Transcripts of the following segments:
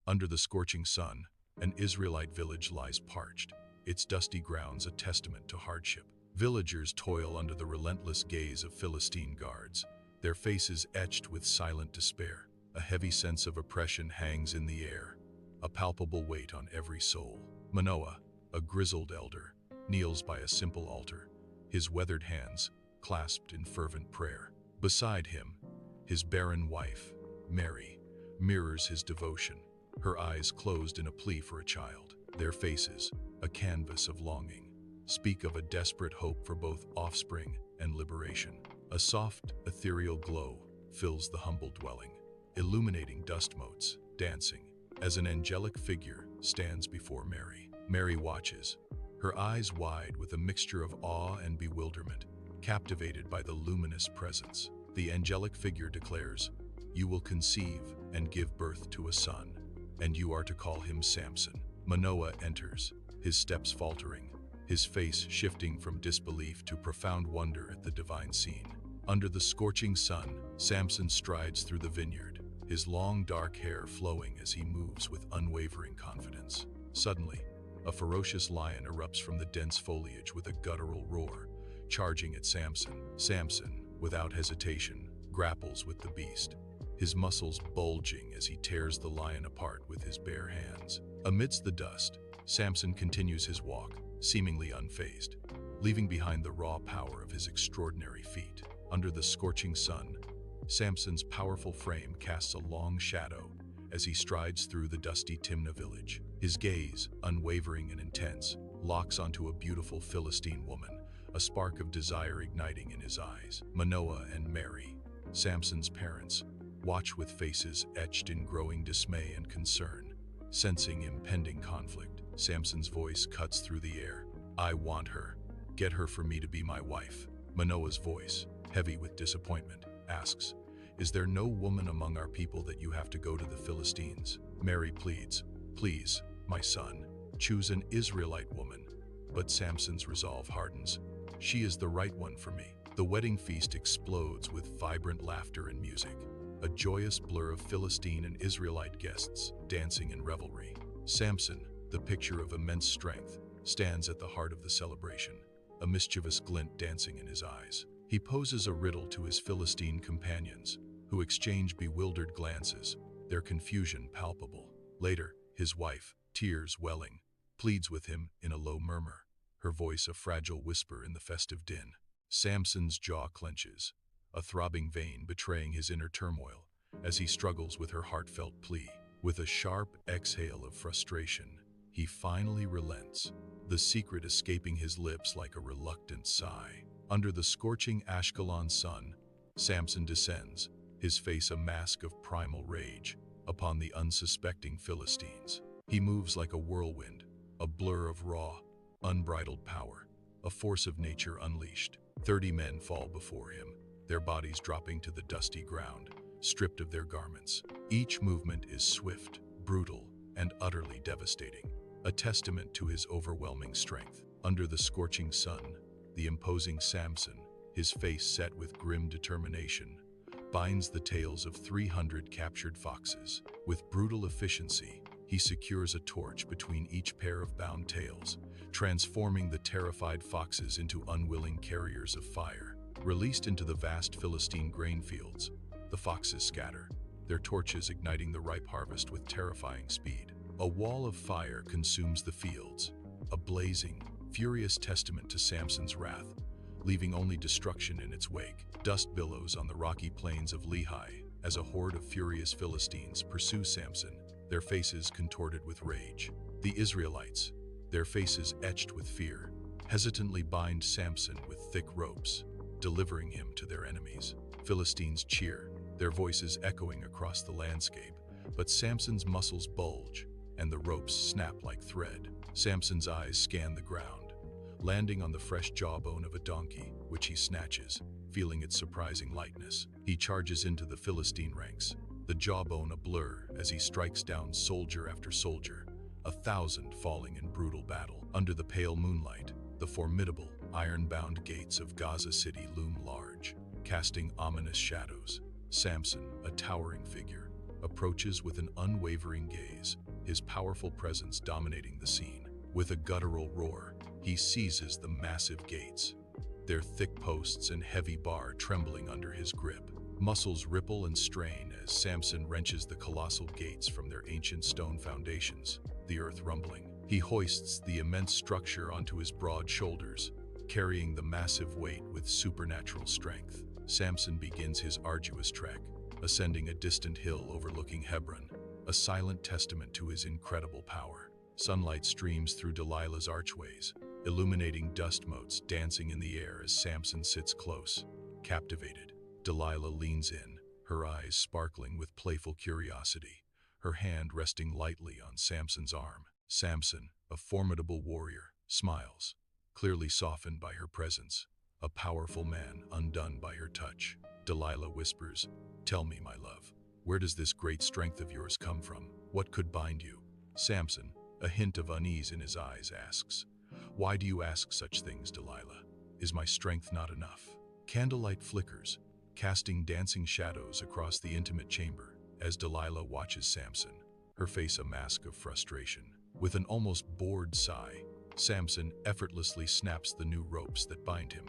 Under the scorching sun, an Israelite village lies parched, its dusty grounds a testament to hardship. Villagers toil under the relentless gaze of Philistine guards, their faces etched with silent despair. A heavy sense of oppression hangs in the air, a palpable weight on every soul. Manoah, a grizzled elder, kneels by a simple altar, his weathered hands clasped in fervent prayer. Beside him, his barren wife, Mary, mirrors his devotion, her eyes closed in a plea for a child. Their faces, a canvas of longing, speak of a desperate hope for both offspring and liberation. A soft, ethereal glow fills the humble dwelling, illuminating dust motes, dancing, as an angelic figure stands before Mary. Mary watches, her eyes wide with a mixture of awe and bewilderment, captivated by the luminous presence. The angelic figure declares, "You will conceive and give birth to a son, and you are to call him Samson." Manoah enters, his steps faltering, his face shifting from disbelief to profound wonder at the divine scene. Under the scorching sun, Samson strides through the vineyard, his long dark hair flowing as he moves with unwavering confidence. Suddenly, a ferocious lion erupts from the dense foliage with a guttural roar, charging at Samson. Samson, without hesitation, grapples with the beast, his muscles bulging as he tears the lion apart with his bare hands. Amidst the dust, Samson continues his walk, seemingly unfazed, leaving behind the raw power of his extraordinary feat. Under the scorching sun, Samson's powerful frame casts a long shadow as he strides through the dusty Timnah village. His gaze, unwavering and intense, locks onto a beautiful Philistine woman, a spark of desire igniting in his eyes. Manoah and Mary, Samson's parents, watch with faces etched in growing dismay and concern. Sensing impending conflict, Samson's voice cuts through the air. "I want her. Get her for me to be my wife." Manoah's voice, heavy with disappointment, asks, "Is there no woman among our people that you have to go to the Philistines?" Mary pleads, "Please, my son, choose an Israelite woman." But Samson's resolve hardens. "She is the right one for me." The wedding feast explodes with vibrant laughter and music, a joyous blur of Philistine and Israelite guests dancing in revelry. Samson, the picture of immense strength, stands at the heart of the celebration, a mischievous glint dancing in his eyes. He poses a riddle to his Philistine companions, who exchange bewildered glances, their confusion palpable. Later, his wife, tears welling, pleads with him in a low murmur, her voice a fragile whisper in the festive din. Samson's jaw clenches, a throbbing vein betraying his inner turmoil, as he struggles with her heartfelt plea. With a sharp exhale of frustration, he finally relents, the secret escaping his lips like a reluctant sigh. Under the scorching Ashkelon sun, Samson descends, his face a mask of primal rage, upon the unsuspecting Philistines. He moves like a whirlwind, a blur of raw, unbridled power, a force of nature unleashed. 30 men fall before him, their bodies dropping to the dusty ground, stripped of their garments. Each movement is swift, brutal, and utterly devastating, a testament to his overwhelming strength. Under the scorching sun, the imposing Samson, his face set with grim determination, binds the tails of 300 captured foxes. With brutal efficiency, he secures a torch between each pair of bound tails, transforming the terrified foxes into unwilling carriers of fire. Released into the vast Philistine grain fields, the foxes scatter, their torches igniting the ripe harvest with terrifying speed. A wall of fire consumes the fields, a blazing, furious testament to Samson's wrath, leaving only destruction in its wake. Dust billows on the rocky plains of Lehi as a horde of furious Philistines pursue Samson, their faces contorted with rage. The Israelites, their faces etched with fear, hesitantly bind Samson with thick ropes, delivering him to their enemies. Philistines cheer, their voices echoing across the landscape, but Samson's muscles bulge, and the ropes snap like thread. Samson's eyes scan the ground, landing on the fresh jawbone of a donkey, which he snatches, feeling its surprising lightness. He charges into the Philistine ranks, the jawbone a blur as he strikes down soldier after soldier, 1,000 falling in brutal battle. Under the pale moonlight, the formidable, iron-bound gates of Gaza City loom large, casting ominous shadows. Samson, a towering figure, approaches with an unwavering gaze, his powerful presence dominating the scene. With a guttural roar, he seizes the massive gates, their thick posts and heavy bar trembling under his grip. Muscles ripple and strain as Samson wrenches the colossal gates from their ancient stone foundations, the earth rumbling. He hoists the immense structure onto his broad shoulders, carrying the massive weight with supernatural strength. Samson begins his arduous trek, ascending a distant hill overlooking Hebron, a silent testament to his incredible power. Sunlight streams through Delilah's archways, illuminating dust motes dancing in the air as Samson sits close, captivated. Delilah leans in, her eyes sparkling with playful curiosity, her hand resting lightly on Samson's arm. Samson, a formidable warrior, smiles, clearly softened by her presence, a powerful man undone by her touch. Delilah whispers, "Tell me, my love, where does this great strength of yours come from? What could bind you?" Samson, a hint of unease in his eyes, asks, "Why do you ask such things, Delilah? Is my strength not enough?" Candlelight flickers, casting dancing shadows across the intimate chamber as Delilah watches Samson, her face a mask of frustration. With an almost bored sigh, Samson effortlessly snaps the new ropes that bind him,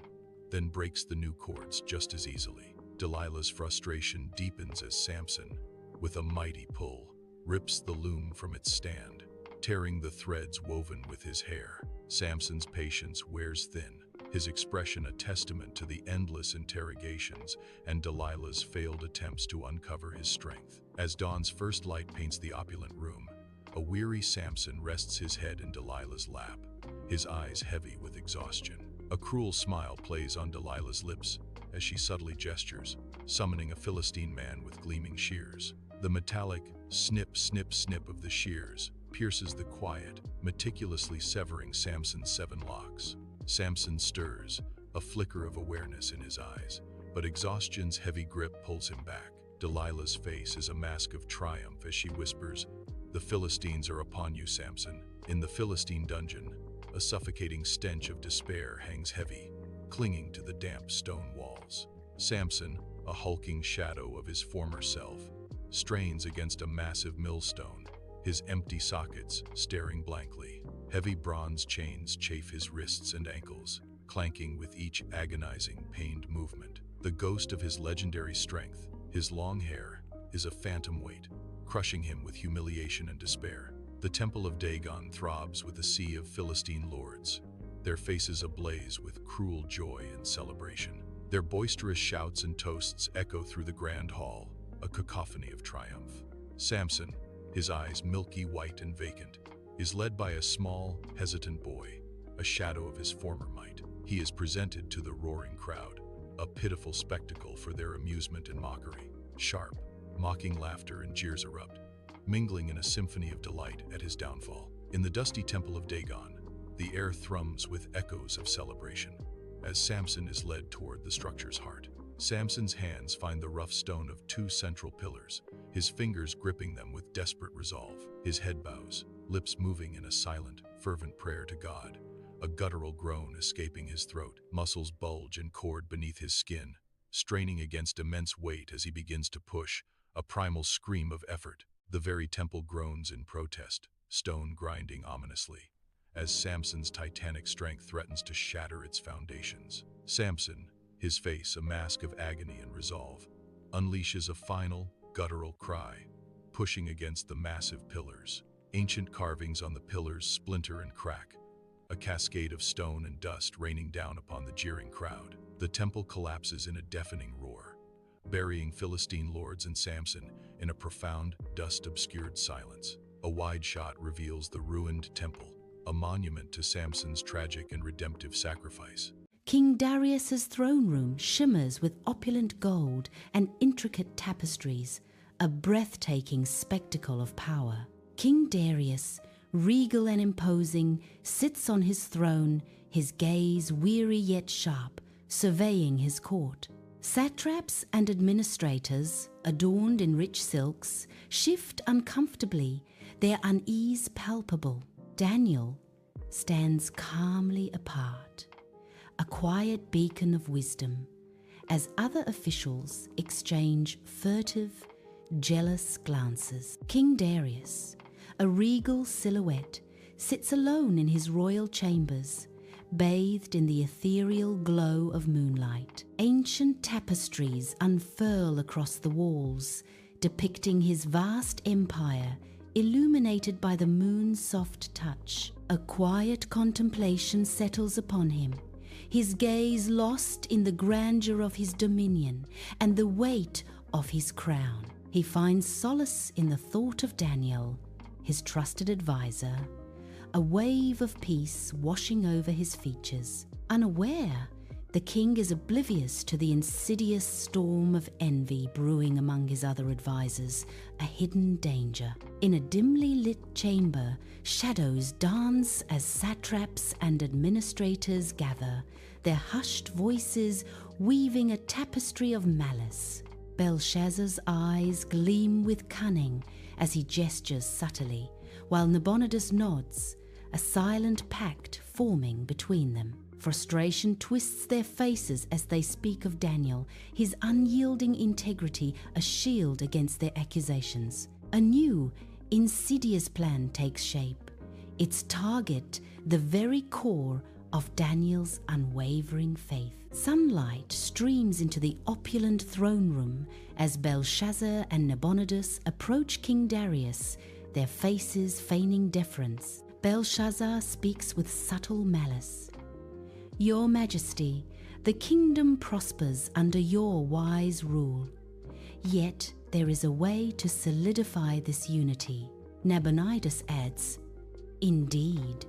then breaks the new cords just as easily. Delilah's frustration deepens as Samson, with a mighty pull, rips the loom from its stand, tearing the threads woven with his hair. Samson's patience wears thin, his expression a testament to the endless interrogations and Delilah's failed attempts to uncover his strength. As dawn's first light paints the opulent room, a weary Samson rests his head in Delilah's lap, his eyes heavy with exhaustion. A cruel smile plays on Delilah's lips as she subtly gestures, summoning a Philistine man with gleaming shears. The metallic snip, snip, snip of the shears pierces the quiet, meticulously severing Samson's 7 locks. Samson stirs, a flicker of awareness in his eyes, but exhaustion's heavy grip pulls him back. Delilah's face is a mask of triumph as she whispers, "The Philistines are upon you, Samson." In the Philistine dungeon, a suffocating stench of despair hangs heavy, clinging to the damp stone walls. Samson, a hulking shadow of his former self, strains against a massive millstone, his empty sockets staring blankly. Heavy bronze chains chafe his wrists and ankles, clanking with each agonizing, pained movement. The ghost of his legendary strength, his long hair, is a phantom weight, crushing him with humiliation and despair. The temple of Dagon throbs with a sea of Philistine lords, their faces ablaze with cruel joy and celebration. Their boisterous shouts and toasts echo through the grand hall, a cacophony of triumph. Samson, his eyes milky white and vacant, is led by a small, hesitant boy, a shadow of his former might. He is presented to the roaring crowd, a pitiful spectacle for their amusement and mockery. Sharp, mocking laughter and jeers erupt, mingling in a symphony of delight at his downfall. In the dusty temple of Dagon, the air thrums with echoes of celebration, as Samson is led toward the structure's heart. Samson's hands find the rough stone of 2 central pillars, his fingers gripping them with desperate resolve. His head bows, lips moving in a silent, fervent prayer to God, a guttural groan escaping his throat. Muscles bulge and cord beneath his skin, straining against immense weight as he begins to push, a primal scream of effort. The very temple groans in protest, stone grinding ominously, as Samson's titanic strength threatens to shatter its foundations. Samson, his face a mask of agony and resolve, unleashes a final, guttural cry, pushing against the massive pillars. Ancient carvings on the pillars splinter and crack, a cascade of stone and dust raining down upon the jeering crowd. The temple collapses in a deafening roar, burying Philistine lords and Samson in a profound, dust-obscured silence. A wide shot reveals the ruined temple, a monument to Samson's tragic and redemptive sacrifice. King Darius's throne room shimmers with opulent gold and intricate tapestries, a breathtaking spectacle of power. King Darius, regal and imposing, sits on his throne, his gaze weary yet sharp, surveying his court. Satraps and administrators, adorned in rich silks, shift uncomfortably, their unease palpable. Daniel stands calmly apart, a quiet beacon of wisdom, as other officials exchange furtive, jealous glances. King Darius, a regal silhouette, sits alone in his royal chambers, bathed in the ethereal glow of moonlight. Ancient tapestries unfurl across the walls, depicting his vast empire, illuminated by the moon's soft touch. A quiet contemplation settles upon him, his gaze lost in the grandeur of his dominion and the weight of his crown. He finds solace in the thought of Daniel, his trusted advisor, a wave of peace washing over his features. Unaware, the king is oblivious to the insidious storm of envy brewing among his other advisors, a hidden danger. In a dimly lit chamber, shadows dance as satraps and administrators gather, their hushed voices weaving a tapestry of malice. Belshazzar's eyes gleam with cunning as he gestures subtly, while Nabonidus nods, a silent pact forming between them. Frustration twists their faces as they speak of Daniel, his unyielding integrity a shield against their accusations. A new, insidious plan takes shape, its target the very core of Daniel's unwavering faith. Sunlight streams into the opulent throne room as Belshazzar and Nabonidus approach King Darius, their faces feigning deference. Belshazzar speaks with subtle malice. "Your Majesty, the kingdom prospers under your wise rule. Yet there is a way to solidify this unity." Nabonidus adds, "Indeed,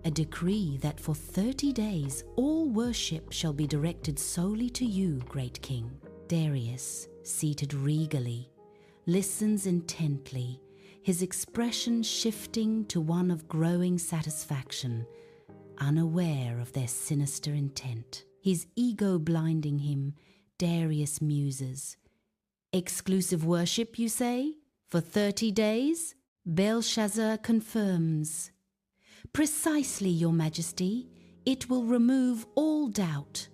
a decree that for 30 days all worship shall be directed solely to you, great king." Darius, seated regally, listens intently, his expression shifting to one of growing satisfaction, unaware of their sinister intent. His ego blinding him, Darius muses. "Exclusive worship, you say? For 30 days? Belshazzar confirms. "Precisely, Your Majesty. It will remove all doubt,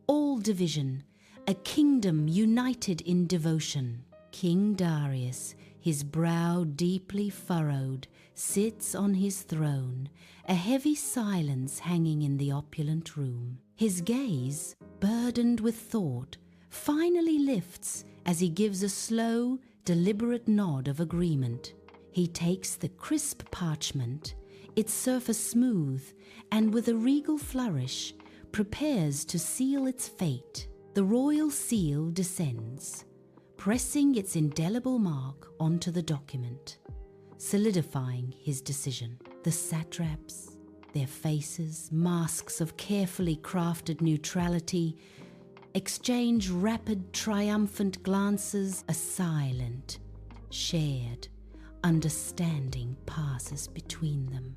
all division, a kingdom united in devotion." King Darius, his brow deeply furrowed, sits on his throne, a heavy silence hanging in the opulent room. His gaze, burdened with thought, finally lifts as he gives a slow, deliberate nod of agreement. He takes the crisp parchment, its surface smooth, and with a regal flourish, prepares to seal its fate. The royal seal descends, pressing its indelible mark onto the document, solidifying his decision. The satraps, their faces masks of carefully crafted neutrality, exchange rapid, triumphant glances. A silent, shared understanding passes between them.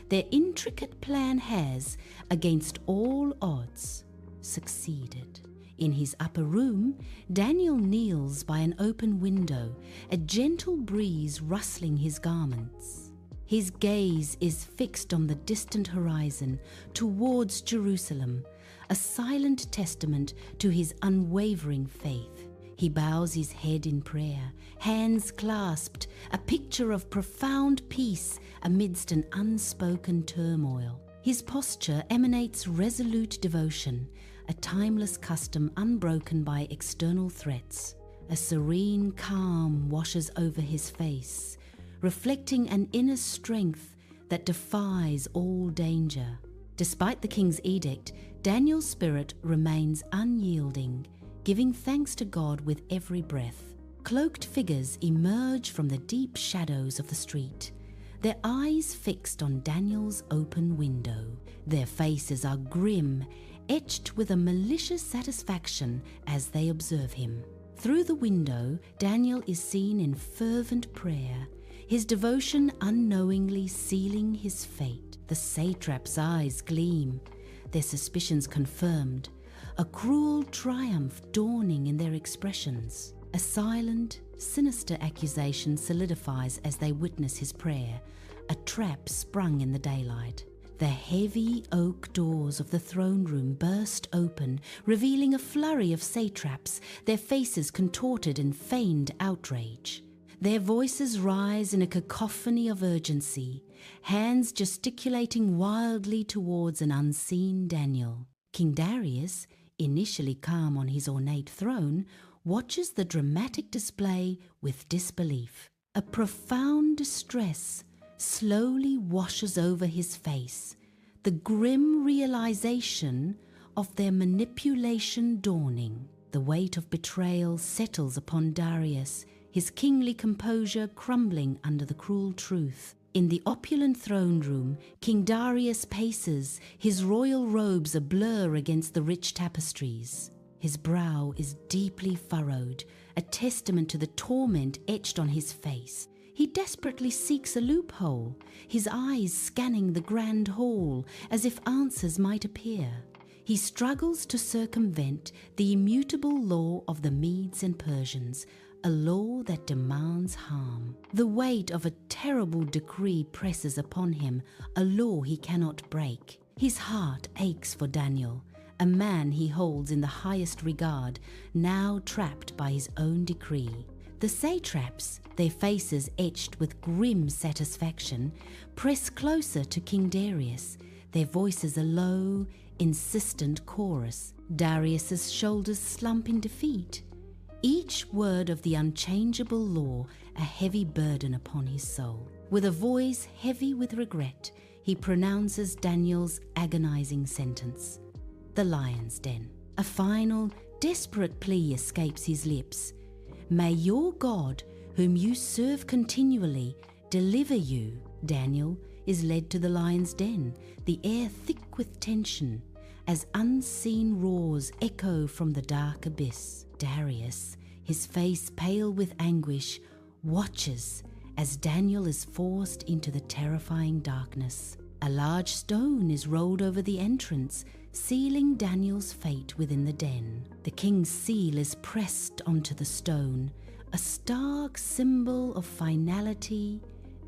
Their intricate plan has, against all odds, succeeded. In his upper room, Daniel kneels by an open window, a gentle breeze rustling his garments. His gaze is fixed on the distant horizon, towards Jerusalem, a silent testament to his unwavering faith. He bows his head in prayer, hands clasped, a picture of profound peace amidst an unspoken turmoil. His posture emanates resolute devotion, a timeless custom unbroken by external threats. A serene calm washes over his face, reflecting an inner strength that defies all danger. Despite the king's edict, Daniel's spirit remains unyielding, giving thanks to God with every breath. Cloaked figures emerge from the deep shadows of the street, their eyes fixed on Daniel's open window. Their faces are grim, etched with a malicious satisfaction as they observe him. Through the window, Daniel is seen in fervent prayer, his devotion unknowingly sealing his fate. The satrap's eyes gleam, their suspicions confirmed, a cruel triumph dawning in their expressions. A silent, sinister accusation solidifies as they witness his prayer, a trap sprung in the daylight. The heavy oak doors of the throne room burst open, revealing a flurry of satraps, their faces contorted in feigned outrage. Their voices rise in a cacophony of urgency, hands gesticulating wildly towards an unseen Daniel. King Darius, initially calm on his ornate throne, watches the dramatic display with disbelief. A profound distress slowly washes over his face, the grim realization of their manipulation dawning. The weight of betrayal settles upon Darius, his kingly composure crumbling under the cruel truth. In the opulent throne room, King Darius paces, his royal robes a blur against the rich tapestries. His brow is deeply furrowed, a testament to the torment etched on his face. He desperately seeks a loophole, his eyes scanning the grand hall as if answers might appear. He struggles to circumvent the immutable law of the Medes and Persians, a law that demands harm. The weight of a terrible decree presses upon him, a law he cannot break. His heart aches for Daniel, a man he holds in the highest regard, now trapped by his own decree. The satraps, their faces etched with grim satisfaction, press closer to King Darius, their voices a low, insistent chorus. Darius's shoulders slump in defeat, each word of the unchangeable law a heavy burden upon his soul. With a voice heavy with regret, he pronounces Daniel's agonizing sentence: the lion's den. A final, desperate plea escapes his lips. May your God, whom you serve continually, deliver you. Daniel is led to the lion's den, the air thick with tension, as unseen roars echo from the dark abyss. Darius, his face pale with anguish, watches as Daniel is forced into the terrifying darkness. A large stone is rolled over the entrance, sealing Daniel's fate within the den. The king's seal is pressed onto the stone, a stark symbol of finality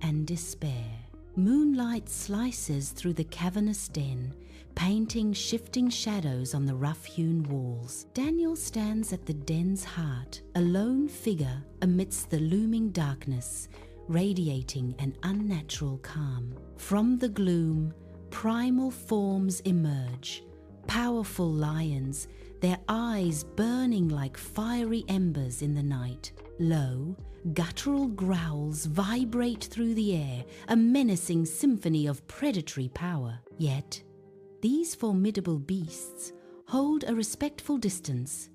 and despair. Moonlight slices through the cavernous den, painting shifting shadows on the rough-hewn walls. Daniel stands at the den's heart, a lone figure amidst the looming darkness, radiating an unnatural calm. From the gloom, primal forms emerge, powerful lions, their eyes burning like fiery embers in the night. Low, guttural growls vibrate through the air, a menacing symphony of predatory power. Yet, these formidable beasts hold a respectful distance,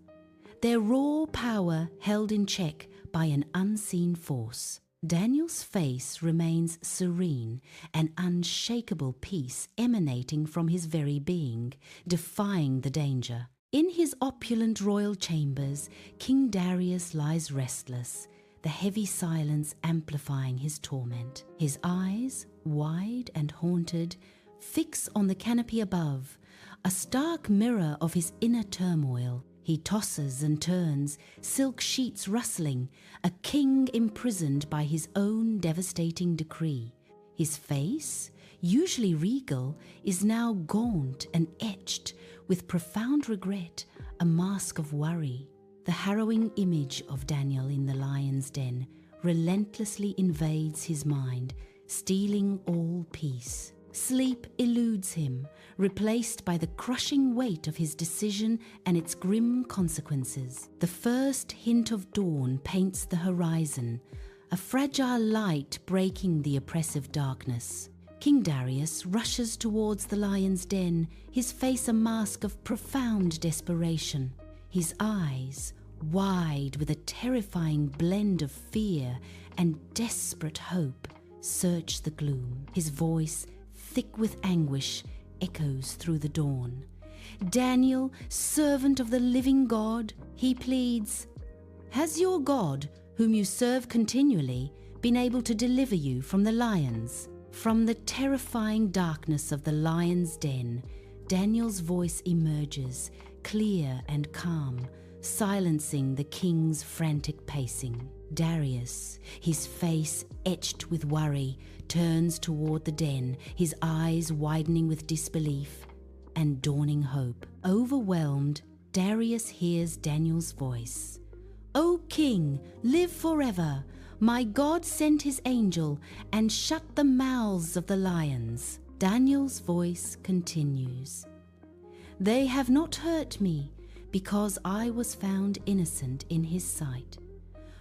their raw power held in check by an unseen force. Daniel's face remains serene, an unshakable peace emanating from his very being, defying the danger. In his opulent royal chambers, King Darius lies restless, the heavy silence amplifying his torment. His eyes, wide and haunted, fix on the canopy above, a stark mirror of his inner turmoil. He tosses and turns, silk sheets rustling, a king imprisoned by his own devastating decree. His face, usually regal, is now gaunt and etched with profound regret, a mask of worry. The harrowing image of Daniel in the lion's den relentlessly invades his mind, stealing all peace. Sleep eludes him, replaced by the crushing weight of his decision and its grim consequences. The first hint of dawn paints the horizon, a fragile light breaking the oppressive darkness. King Darius rushes towards the lion's den, his face a mask of profound desperation. His eyes, wide with a terrifying blend of fear and desperate hope, search the gloom. His voice, thick with anguish, echoes through the dawn. Daniel, servant of the living God, he pleads, has your God, whom you serve continually, been able to deliver you from the lions? From the terrifying darkness of the lion's den, Daniel's voice emerges, clear and calm, silencing the king's frantic pacing. Darius, his face etched with worry, turns toward the den, his eyes widening with disbelief and dawning hope. Overwhelmed, Darius hears Daniel's voice. "O king, live forever. My God sent his angel and shut the mouths of the lions." Daniel's voice continues. "They have not hurt me, because I was found innocent in his sight.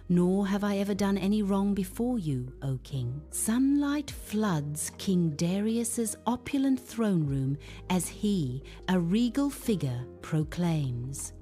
Nor have I ever done any wrong before you, O king." Sunlight floods King Darius's opulent throne room as he, a regal figure, proclaims,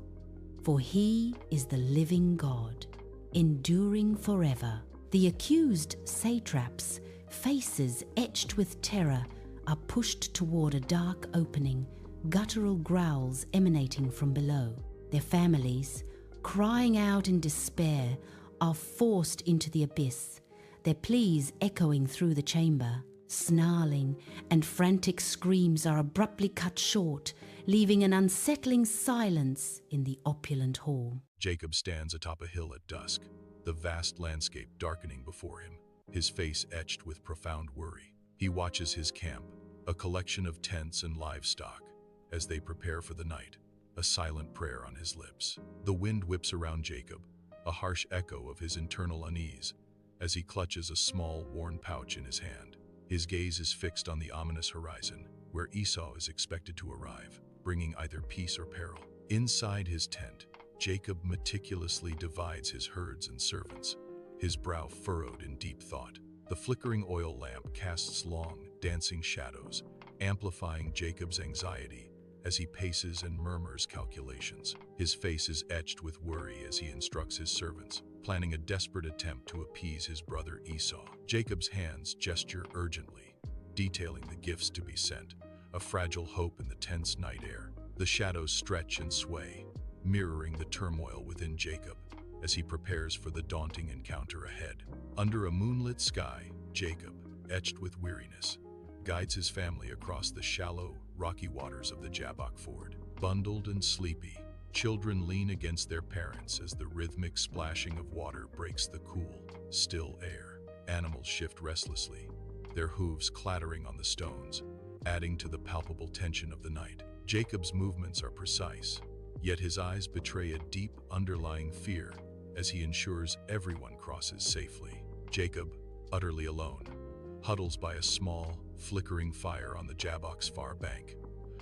"For he is the living God, enduring forever." The accused satraps, faces etched with terror, are pushed toward a dark opening, guttural growls emanating from below. Their families, crying out in despair, are forced into the abyss, their pleas echoing through the chamber. Snarling and frantic screams are abruptly cut short, leaving an unsettling silence in the opulent hall. Jacob stands atop a hill at dusk, the vast landscape darkening before him, his face etched with profound worry. He watches his camp, a collection of tents and livestock, as they prepare for the night, a silent prayer on his lips. The wind whips around Jacob, a harsh echo of his internal unease, as he clutches a small, worn pouch in his hand. His gaze is fixed on the ominous horizon, where Esau is expected to arrive, bringing either peace or peril. Inside his tent, Jacob meticulously divides his herds and servants, his brow furrowed in deep thought. The flickering oil lamp casts long, dancing shadows, amplifying Jacob's anxiety as he paces and murmurs calculations. His face is etched with worry as he instructs his servants, planning a desperate attempt to appease his brother Esau. Jacob's hands gesture urgently, detailing the gifts to be sent, a fragile hope in the tense night air. The shadows stretch and sway, mirroring the turmoil within Jacob as he prepares for the daunting encounter ahead. Under a moonlit sky, Jacob, etched with weariness, guides his family across the shallow, rocky waters of the Jabbok Ford. Bundled and sleepy, children lean against their parents as the rhythmic splashing of water breaks the cool, still air. Animals shift restlessly, their hooves clattering on the stones, adding to the palpable tension of the night. Jacob's movements are precise, yet his eyes betray a deep, underlying fear as he ensures everyone crosses safely. Jacob, utterly alone, huddles by a small, flickering fire on the Jabbok's far bank,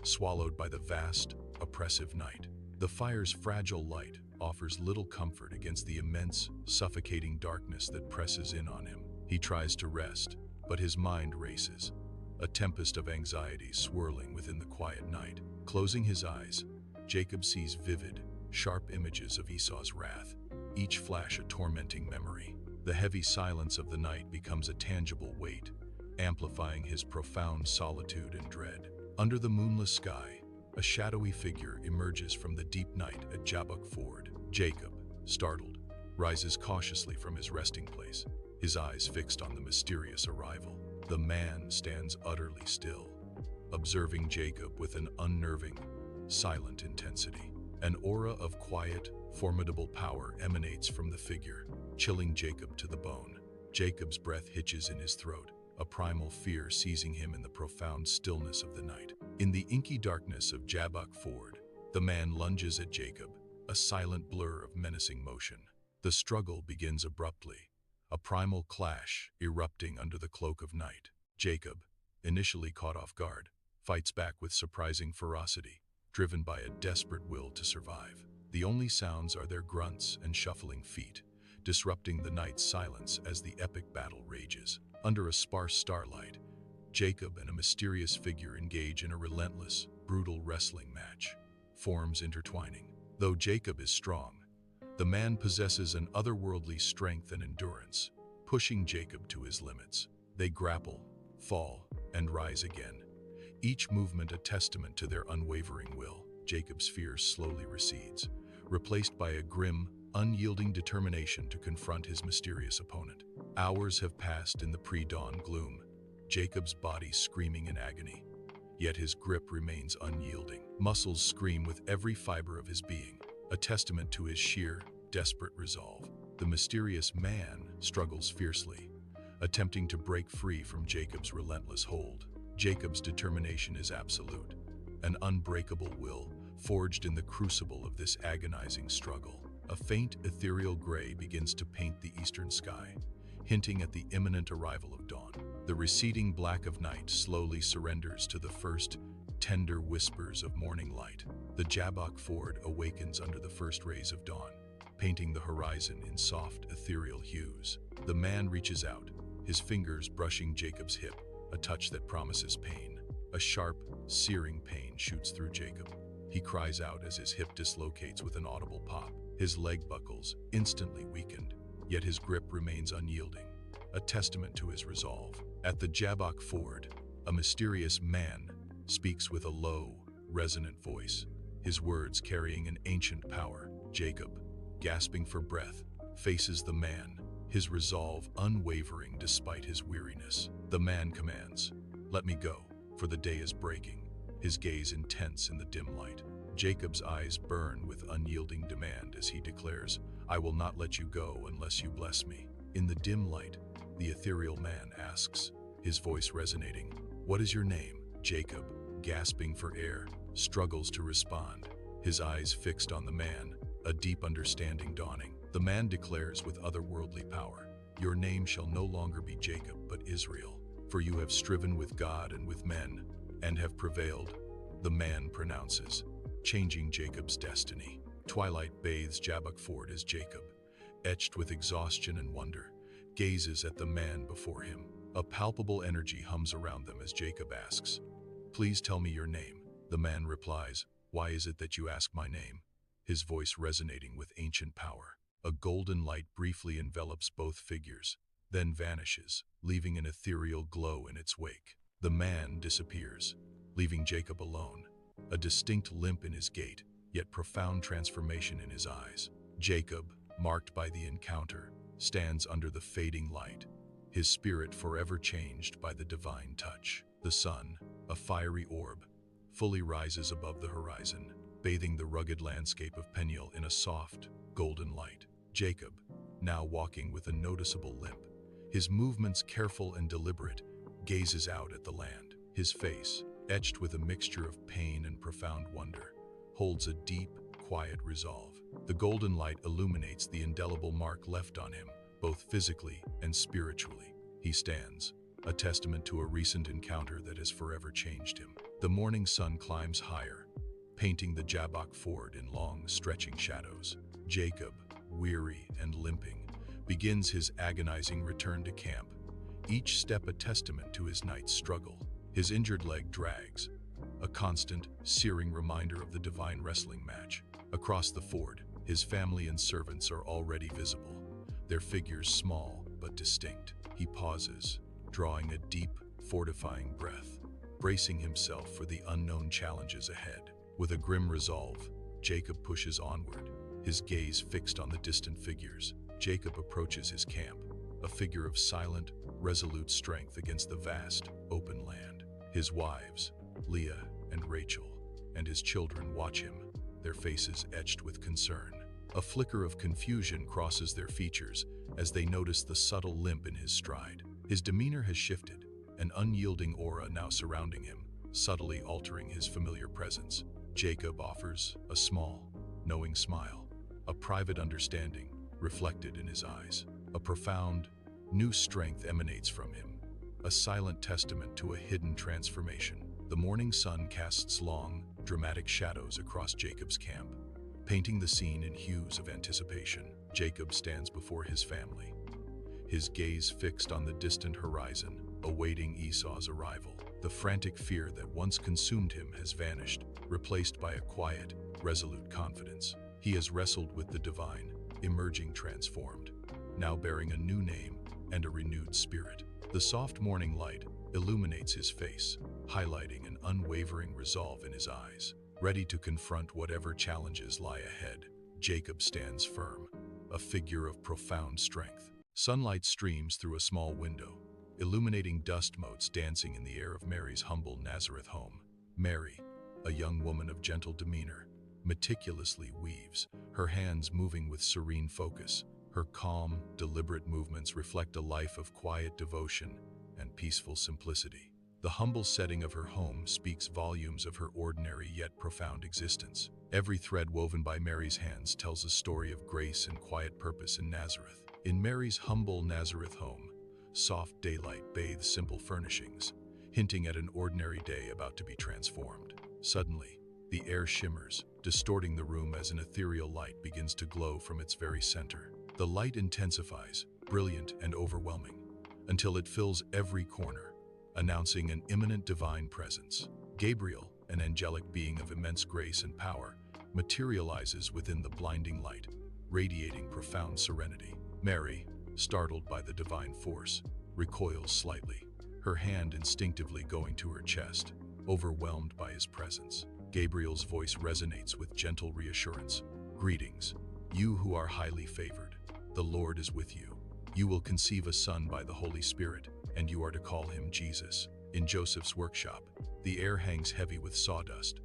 swallowed by the vast, oppressive night. The fire's fragile light offers little comfort against the immense, suffocating darkness that presses in on him. He tries to rest, but his mind races, a tempest of anxiety swirling within the quiet night. Closing his eyes, Jacob sees vivid, sharp images of Esau's wrath, each flash a tormenting memory. The heavy silence of the night becomes a tangible weight, amplifying his profound solitude and dread. Under the moonless sky, a shadowy figure emerges from the deep night at Jabbok Ford. Jacob, startled, rises cautiously from his resting place, his eyes fixed on the mysterious arrival. The man stands utterly still, observing Jacob with an unnerving, silent intensity. An aura of quiet, formidable power emanates from the figure, chilling Jacob to the bone. Jacob's breath hitches in his throat, a primal fear seizing him in the profound stillness of the night. In the inky darkness of Jabbok Ford, the man lunges at Jacob, a silent blur of menacing motion. The struggle begins abruptly, a primal clash erupting under the cloak of night. Jacob, initially caught off guard, fights back with surprising ferocity, driven by a desperate will to survive. The only sounds are their grunts and shuffling feet, disrupting the night's silence as the epic battle rages. Under a sparse starlight, Jacob and a mysterious figure engage in a relentless, brutal wrestling match, forms intertwining. Though Jacob is strong, the man possesses an otherworldly strength and endurance, pushing Jacob to his limits. They grapple, fall, and rise again, each movement a testament to their unwavering will. Jacob's fear slowly recedes, replaced by a grim, unyielding determination to confront his mysterious opponent. Hours have passed in the pre-dawn gloom, Jacob's body screaming in agony, yet his grip remains unyielding. Muscles scream with every fiber of his being, a testament to his sheer, desperate resolve. the mysterious man struggles fiercely, attempting to break free from Jacob's relentless hold. Jacob's determination is absolute, an unbreakable will forged in the crucible of this agonizing struggle. A faint ethereal gray begins to paint the eastern sky, hinting at the imminent arrival of dawn. The receding black of night slowly surrenders to the first tender whispers of morning light. The Jabbok Ford awakens under the first rays of dawn, painting the horizon in soft, ethereal hues. The man reaches out, his fingers brushing Jacob's hip, a touch that promises pain. A sharp, searing pain shoots through Jacob. He cries out as his hip dislocates with an audible pop. His leg buckles, instantly weakened, yet his grip remains unyielding, a testament to his resolve. At the Jabbok Ford, a mysterious man speaks with a low, resonant voice, his words carrying an ancient power. Jacob, gasping for breath, faces the man, his resolve unwavering despite his weariness. The man commands, "Let me go, for the day is breaking," his gaze intense in the dim light. Jacob's eyes burn with unyielding demand as he declares, "I will not let you go unless you bless me." In the dim light, the ethereal man asks, his voice resonating, "What is your name?" Jacob, gasping for air, struggles to respond, his eyes fixed on the man, a deep understanding dawning. The man declares with otherworldly power, "Your name shall no longer be Jacob, but Israel, for you have striven with God and with men, and have prevailed." The man pronounces, changing Jacob's destiny. Twilight bathes Jabbok Ford as Jacob, etched with exhaustion and wonder, gazes at the man before him. A palpable energy hums around them as Jacob asks, "Please tell me your name." The man replies, "Why is it that you ask my name?" His voice resonating with ancient power. A golden light briefly envelops both figures, then vanishes, leaving an ethereal glow in its wake. The man disappears, leaving Jacob alone, a distinct limp in his gait, yet profound transformation in his eyes. Jacob, marked by the encounter, stands under the fading light, his spirit forever changed by the divine touch. The sun, a fiery orb, fully rises above the horizon, bathing the rugged landscape of Peniel in a soft, golden light. Jacob, now walking with a noticeable limp, his movements careful and deliberate, gazes out at the land. His face, etched with a mixture of pain and profound wonder, holds a deep, quiet resolve. The golden light illuminates the indelible mark left on him, both physically and spiritually. He stands, a testament to a recent encounter that has forever changed him. The morning sun climbs higher, painting the Jabbok Ford in long, stretching shadows. Jacob, weary and limping, begins his agonizing return to camp, each step a testament to his night's struggle. His injured leg drags, a constant, searing reminder of the divine wrestling match. Across the ford, his family and servants are already visible, their figures small but distinct. He pauses, drawing a deep, fortifying breath, bracing himself for the unknown challenges ahead. With a grim resolve, Jacob pushes onward, his gaze fixed on the distant figures. Jacob approaches his camp, a figure of silent, resolute strength against the vast, open land. His wives, Leah and Rachel, and his children watch him, their faces etched with concern. A flicker of confusion crosses their features as they notice the subtle limp in his stride. His demeanor has shifted, an unyielding aura now surrounding him, subtly altering his familiar presence. Jacob offers a small, knowing smile, a private understanding reflected in his eyes. A profound, new strength emanates from him, a silent testament to a hidden transformation. The morning sun casts long, dramatic shadows across Jacob's camp, painting the scene in hues of anticipation. Jacob stands before his family, his gaze fixed on the distant horizon, awaiting Esau's arrival. The frantic fear that once consumed him has vanished, replaced by a quiet, resolute confidence. He has wrestled with the divine, emerging transformed, now bearing a new name and a renewed spirit. The soft morning light illuminates his face, highlighting an unwavering resolve in his eyes. Ready to confront whatever challenges lie ahead, Jacob stands firm, a figure of profound strength. Sunlight streams through a small window, illuminating dust motes dancing in the air of Mary's humble Nazareth home. Mary, a young woman of gentle demeanor, meticulously weaves, her hands moving with serene focus, Her calm, deliberate movements reflect a life of quiet devotion and peaceful simplicity. The humble setting of her home speaks volumes of her ordinary yet profound existence. Every thread woven by Mary's hands tells a story of grace and quiet purpose in Nazareth. In Mary's humble Nazareth home, soft daylight bathes simple furnishings, hinting at an ordinary day about to be transformed. Suddenly, the air shimmers, distorting the room as an ethereal light begins to glow from its very center. The light intensifies, brilliant and overwhelming, until it fills every corner, announcing an imminent divine presence. Gabriel, an angelic being of immense grace and power, materializes within the blinding light, radiating profound serenity. Mary, startled by the divine force, recoils slightly, her hand instinctively going to her chest, overwhelmed by his presence. Gabriel's voice resonates with gentle reassurance. "Greetings, you who are highly favored. The Lord is with you. You will conceive a son by the Holy Spirit, and you are to call him Jesus." In Joseph's workshop, the air hangs heavy with sawdust,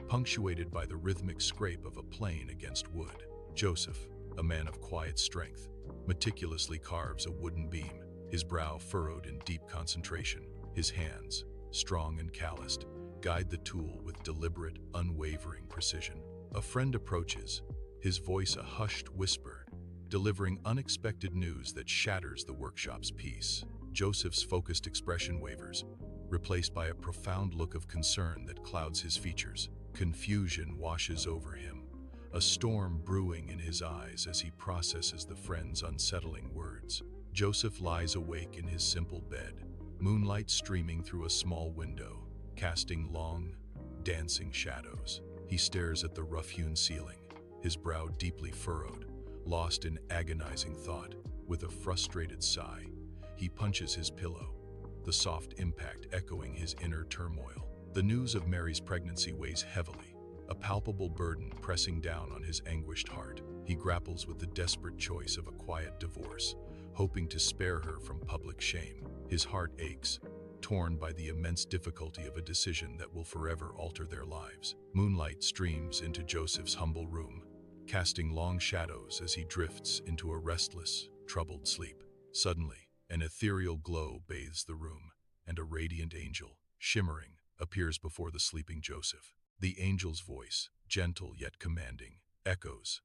punctuated by the rhythmic scrape of a plane against wood. Joseph, a man of quiet strength, meticulously carves a wooden beam, his brow furrowed in deep concentration. His hands, strong and calloused, guide the tool with deliberate, unwavering precision. A friend approaches, his voice a hushed whisper, delivering unexpected news that shatters the workshop's peace. Joseph's focused expression wavers, replaced by a profound look of concern that clouds his features. Confusion washes over him, a storm brewing in his eyes as he processes the friend's unsettling words. Joseph lies awake in his simple bed, moonlight streaming through a small window, casting long, dancing shadows. He stares at the rough-hewn ceiling, his brow deeply furrowed, lost in agonizing thought. With a frustrated sigh, he punches his pillow, the soft impact echoing his inner turmoil. The news of Mary's pregnancy weighs heavily, a palpable burden pressing down on his anguished heart. He grapples with the desperate choice of a quiet divorce, hoping to spare her from public shame. His heart aches, torn by the immense difficulty of a decision that will forever alter their lives. Moonlight streams into Joseph's humble room, casting long shadows as he drifts into a restless, troubled sleep. Suddenly, an ethereal glow bathes the room, and a radiant angel, shimmering, appears before the sleeping Joseph. The angel's voice, gentle yet commanding, echoes,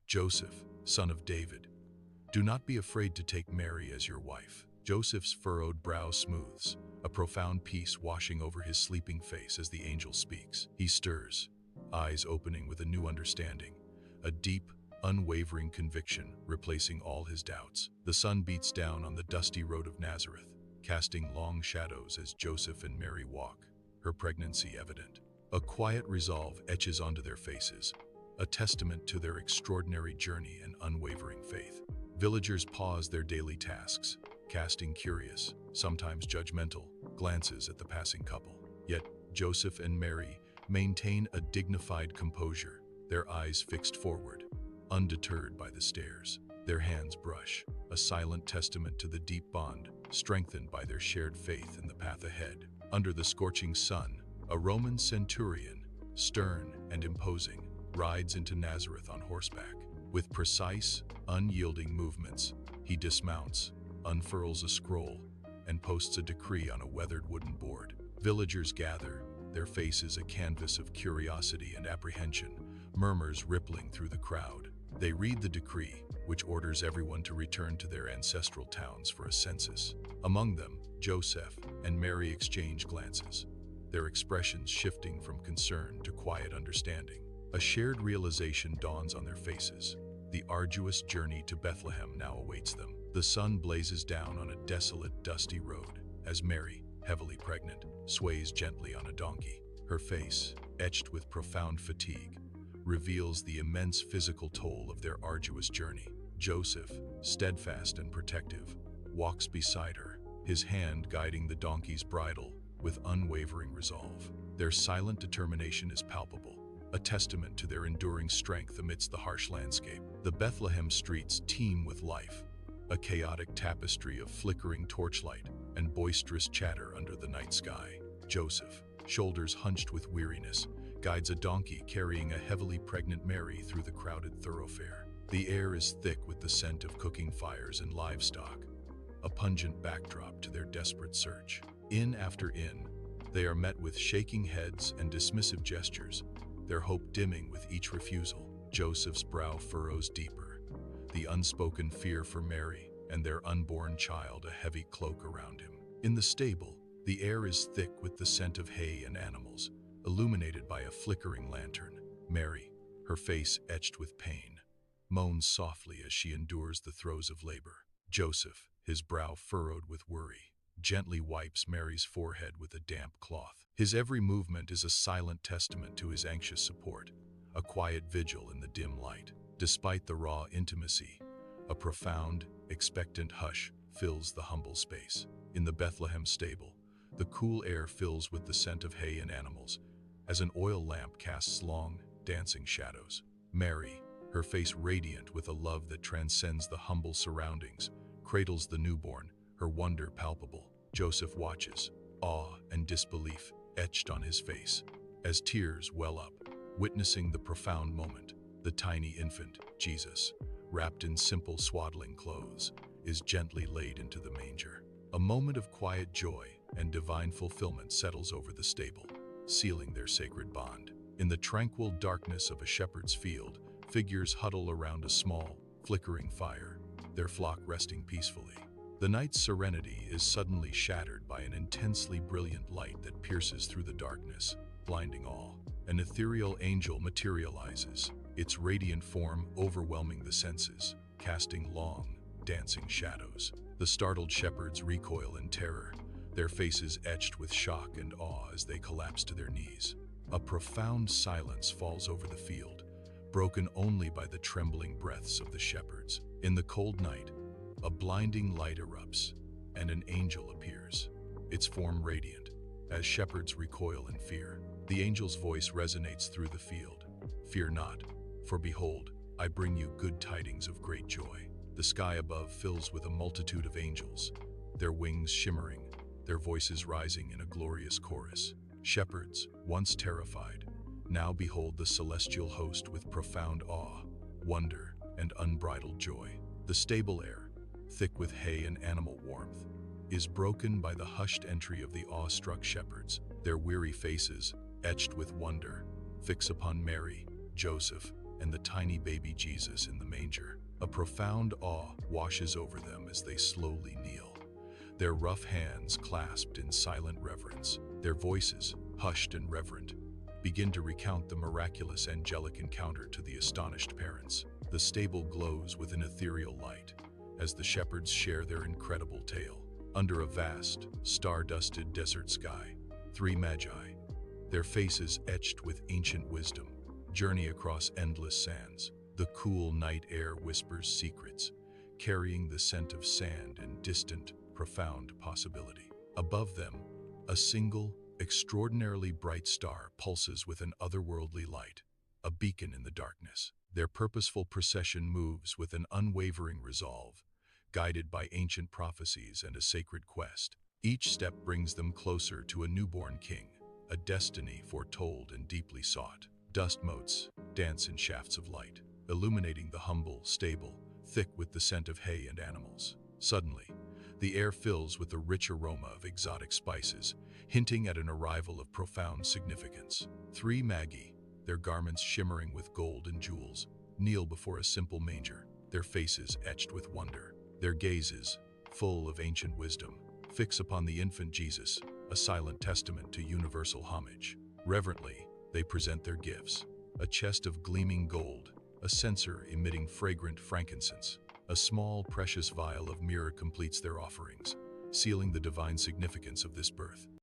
"Joseph, son of David, do not be afraid to take Mary as your wife." Joseph's furrowed brow smooths, a profound peace washing over his sleeping face as the angel speaks. He stirs, eyes opening with a new understanding, a deep, unwavering conviction replacing all his doubts. The sun beats down on the dusty road of Nazareth, casting long shadows as Joseph and Mary walk, her pregnancy evident. A quiet resolve etches onto their faces, a testament to their extraordinary journey and unwavering faith. Villagers pause their daily tasks, casting curious, sometimes judgmental, glances at the passing couple. Yet, Joseph and Mary maintain a dignified composure, their eyes fixed forward, undeterred by the stares. Their hands brush, a silent testament to the deep bond, strengthened by their shared faith in the path ahead. Under the scorching sun, a Roman centurion, stern and imposing, rides into Nazareth on horseback. With precise, unyielding movements, he dismounts, unfurls a scroll, and posts a decree on a weathered wooden board. Villagers gather, their faces a canvas of curiosity and apprehension, murmurs rippling through the crowd. They read the decree, which orders everyone to return to their ancestral towns for a census. Among them, Joseph and Mary exchange glances, their expressions shifting from concern to quiet understanding. A shared realization dawns on their faces. The arduous journey to Bethlehem now awaits them. The sun blazes down on a desolate, dusty road as Mary, heavily pregnant, sways gently on a donkey. Her face, etched with profound fatigue, reveals the immense physical toll of their arduous journey. Joseph, steadfast and protective, walks beside her, his hand guiding the donkey's bridle with unwavering resolve. Their silent determination is palpable, a testament to their enduring strength amidst the harsh landscape. The Bethlehem streets teem with life, a chaotic tapestry of flickering torchlight and boisterous chatter under the night sky. Joseph, shoulders hunched with weariness, guides a donkey carrying a heavily pregnant Mary through the crowded thoroughfare. The air is thick with the scent of cooking fires and livestock, a pungent backdrop to their desperate search. Inn after inn, they are met with shaking heads and dismissive gestures, their hope dimming with each refusal. Joseph's brow furrows deeper, the unspoken fear for Mary and their unborn child a heavy cloak around him. In the stable, the air is thick with the scent of hay and animals, illuminated by a flickering lantern. Mary, her face etched with pain, moans softly as she endures the throes of labor. Joseph, his brow furrowed with worry, gently wipes Mary's forehead with a damp cloth. His every movement is a silent testament to his anxious support, a quiet vigil in the dim light. Despite the raw intimacy, a profound, expectant hush fills the humble space. In the Bethlehem stable, the cool air fills with the scent of hay and animals, as an oil lamp casts long, dancing shadows. Mary, her face radiant with a love that transcends the humble surroundings, cradles the newborn, her wonder palpable. Joseph watches, awe and disbelief etched on his face, as tears well up, witnessing the profound moment. The tiny infant, Jesus, wrapped in simple swaddling clothes, is gently laid into the manger. A moment of quiet joy and divine fulfillment settles over the stable, sealing their sacred bond. In the tranquil darkness of a shepherd's field, figures huddle around a small, flickering fire, their flock resting peacefully. The night's serenity is suddenly shattered by an intensely brilliant light that pierces through the darkness, blinding all. An ethereal angel materializes, its radiant form overwhelming the senses, casting long, dancing shadows. The startled shepherds recoil in terror, their faces etched with shock and awe as they collapse to their knees. A profound silence falls over the field, broken only by the trembling breaths of the shepherds. In the cold night, a blinding light erupts, and an angel appears, its form radiant, as shepherds recoil in fear. The angel's voice resonates through the field. "Fear not, for behold, I bring you good tidings of great joy." The sky above fills with a multitude of angels, their wings shimmering, their voices rising in a glorious chorus. Shepherds, once terrified, now behold the celestial host with profound awe, wonder, and unbridled joy. The stable air, thick with hay and animal warmth, is broken by the hushed entry of the awestruck shepherds, their weary faces, etched with wonder, fix upon Mary, Joseph, and the tiny baby Jesus in the manger. A profound awe washes over them as they slowly kneel, their rough hands clasped in silent reverence. Their voices, hushed and reverent, begin to recount the miraculous angelic encounter to the astonished parents. The stable glows with an ethereal light as the shepherds share their incredible tale. Under a vast, star-dusted desert sky, three magi, their faces etched with ancient wisdom, journey across endless sands. The cool night air whispers secrets, carrying the scent of sand and distant, profound possibility. Above them, a single, extraordinarily bright star pulses with an otherworldly light, a beacon in the darkness. Their purposeful procession moves with an unwavering resolve, guided by ancient prophecies and a sacred quest. Each step brings them closer to a newborn king, a destiny foretold and deeply sought. Dust motes dance in shafts of light, illuminating the humble stable, thick with the scent of hay and animals. Suddenly, the air fills with the rich aroma of exotic spices, hinting at an arrival of profound significance. Three magi, their garments shimmering with gold and jewels, kneel before a simple manger, their faces etched with wonder. Their gazes, full of ancient wisdom, fix upon the infant Jesus, a silent testament to universal homage. Reverently, they present their gifts: a chest of gleaming gold, a censer emitting fragrant frankincense. A small, precious vial of myrrh completes their offerings, sealing the divine significance of this birth.